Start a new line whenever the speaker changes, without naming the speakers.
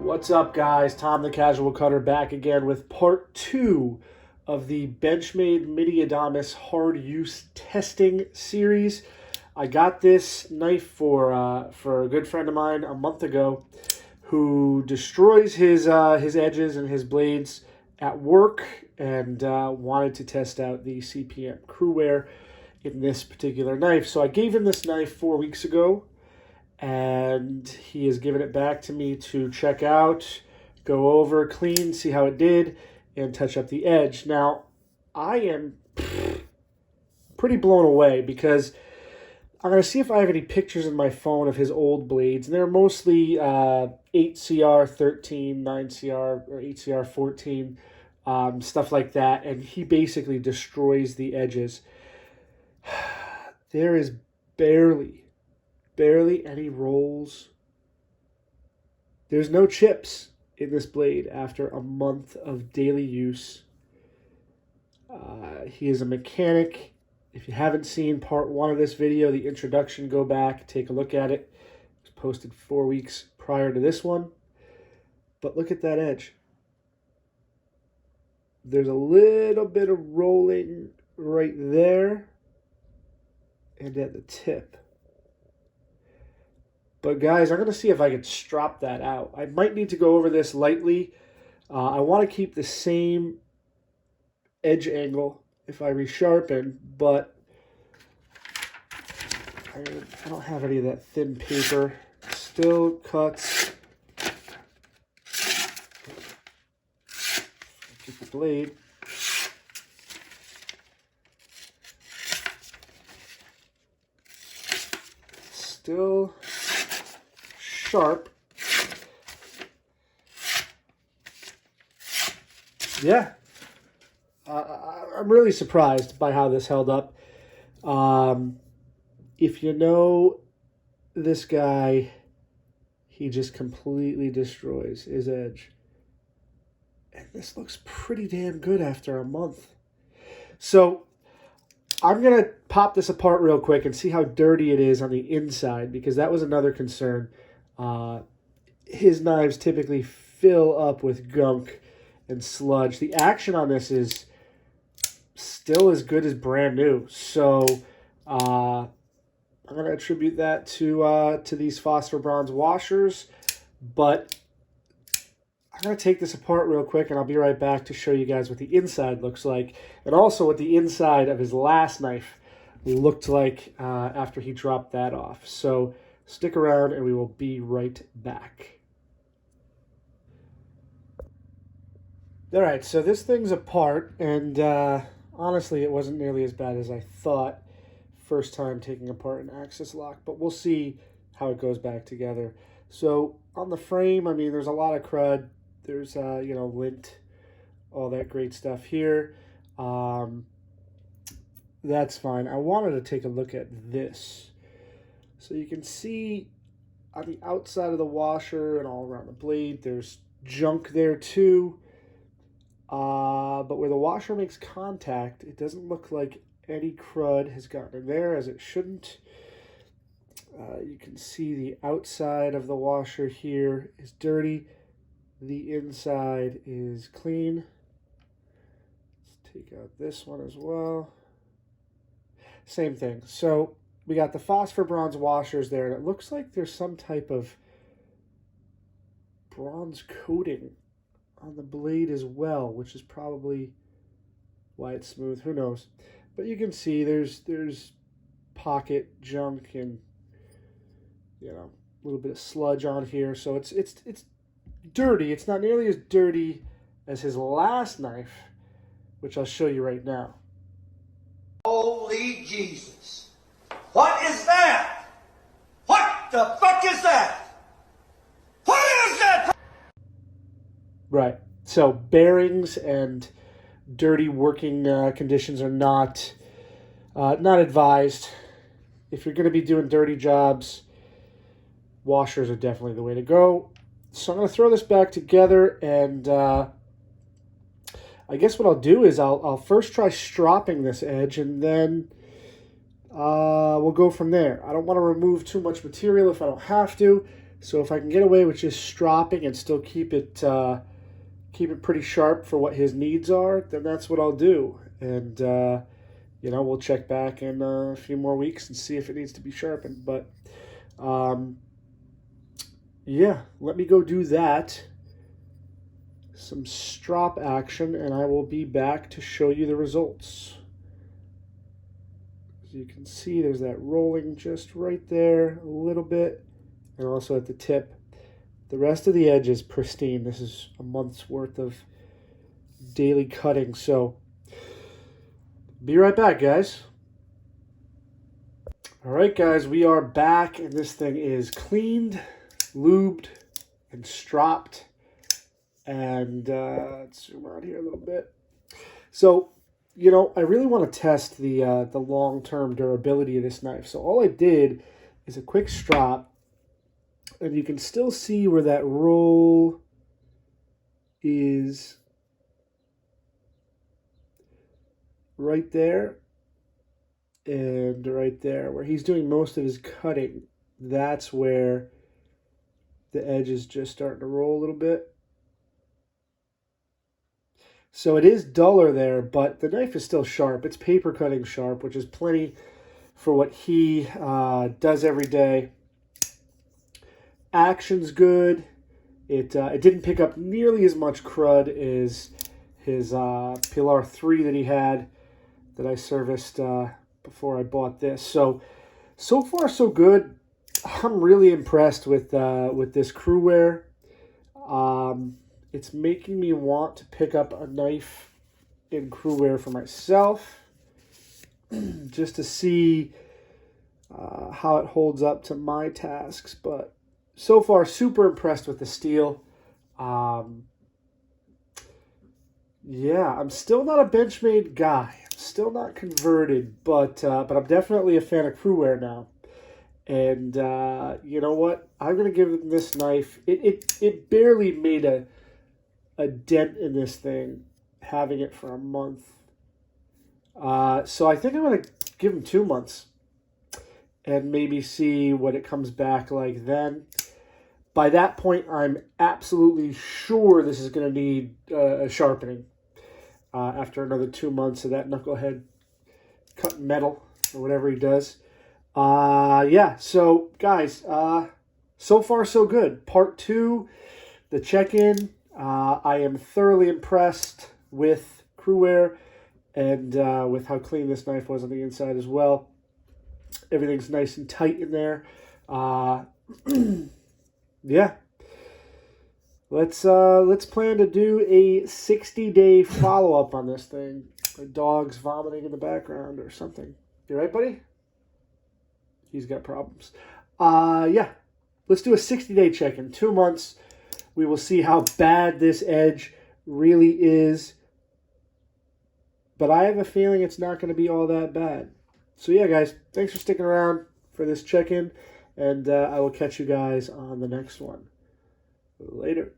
What's up, guys? Tom the Casual Cutter back again with part 2 of the Benchmade Mini Adamas hard use testing series. I got this knife for a good friend of mine a month ago who destroys his edges and his blades at work and wanted to test out the Adamas Cruwear in this particular knife. So I gave him this knife 4 weeks ago, and he has given it back to me to check out, go over, clean, see how it did, and touch up the edge. Now, I am pretty blown away because I'm going to see if I have any pictures in my phone of his old blades. And they're mostly 8CR13, 9CR, or 8CR14, stuff like that. And he basically destroys the edges. There is barely any rolls. There's no chips in this blade after a month of daily use. He is a mechanic. If you haven't seen part 1 of this video, the introduction, go back, take a look at it. It was posted 4 weeks prior to this one. But look at that edge. There's a little bit of rolling right there and at the tip. But guys, I'm going to see if I can strop that out. I might need to go over this lightly. I want to keep the same edge angle if I resharpen, but I don't have any of that thin paper. Still cuts. Get the blade. Still sharp. Yeah. I'm really surprised by how this held up. If you know this guy, he just completely destroys his edge. And this looks pretty damn good after a month. So I'm going to pop this apart real quick and see how dirty it is on the inside, because that was another concern. His knives typically fill up with gunk and sludge. The action on this is still as good as brand new. So I'm going to attribute that to these phosphor bronze washers. But I'm going to take this apart real quick, and I'll be right back to show you guys what the inside looks like, and also what the inside of his last knife looked like after he dropped that off. So stick around, and we will be right back. All right, so this thing's apart, and honestly, it wasn't nearly as bad as I thought first time taking apart an Axis lock, but we'll see how it goes back together. So on the frame, I mean, there's a lot of crud. There's, you know, lint, all that great stuff here. That's fine. I wanted to take a look at this. So you can see on the outside of the washer and all around the blade, there's junk there too. But where the washer makes contact, it doesn't look like any crud has gotten in there, as it shouldn't. You can see the outside of the washer here is dirty. The inside is clean. Let's take out this one as well. Same thing. So we got the phosphor bronze washers there, and it looks like there's some type of bronze coating on the blade as well, which is probably why it's smooth. Who knows? But you can see there's pocket junk and, you know, a little bit of sludge on here. So it's dirty. It's not nearly as dirty as his last knife, which I'll show you right now.
Holy Jesus. What is that? What the fuck is that? What is that?
Right. So bearings and dirty working conditions are not advised. If you're going to be doing dirty jobs, washers are definitely the way to go. So I'm going to throw this back together, and I guess what I'll do is I'll first try stropping this edge, and then we'll go from there. I don't want to remove too much material if I don't have to, So if I can get away with just stropping and still keep it pretty sharp for what his needs are, then that's what I'll do. And we'll check back in a few more weeks and see if it needs to be sharpened. But yeah, let me go do that. Some strop action, and I will be back to show you the results. As you can see, there's that rolling just right there a little bit, and also at the tip. The rest of the edge is pristine. This is a month's worth of daily cutting, so be right back, guys. All right, guys, we are back, and this thing is cleaned, lubed, and stropped. And let's zoom out here a little bit. So, I really want to test the long-term durability of this knife. So all I did is a quick strop, and you can still see where that roll is right there and right there, where he's doing most of his cutting. That's where the edge is just starting to roll a little bit. So it is duller there, but the knife is still sharp. It's paper cutting sharp, which is plenty for what he does every day. Action's good. It didn't pick up nearly as much crud as his Pilar 3 that he had that I serviced before I bought this. So far so good. I'm really impressed with this Cruwear. It's making me want to pick up a knife in Cruwear for myself, just to see how it holds up to my tasks. But so far, super impressed with the steel. Yeah, I'm still not a Benchmade guy. I'm still not converted, but I'm definitely a fan of Cruwear now. And you know what? I'm gonna give this knife. It barely made a dent in this thing, having it for a month. So I think I'm going to give him 2 months and maybe see what it comes back like then. By that point, I'm absolutely sure this is going to need a sharpening after another 2 months of that knucklehead cutting metal or whatever he does. Yeah, so guys, so far so good. Part 2, the check-in. I am thoroughly impressed with Cruwear and with how clean this knife was on the inside as well. Everything's nice and tight in there. Yeah. Let's plan to do a 60-day follow-up on this thing. The dog's vomiting in the background or something. You right, buddy? He's got problems. Yeah. Let's do a 60-day check-in. 2 months. We will see how bad this edge really is. But I have a feeling it's not going to be all that bad. So yeah, guys, thanks for sticking around for this check-in. And I will catch you guys on the next one. Later.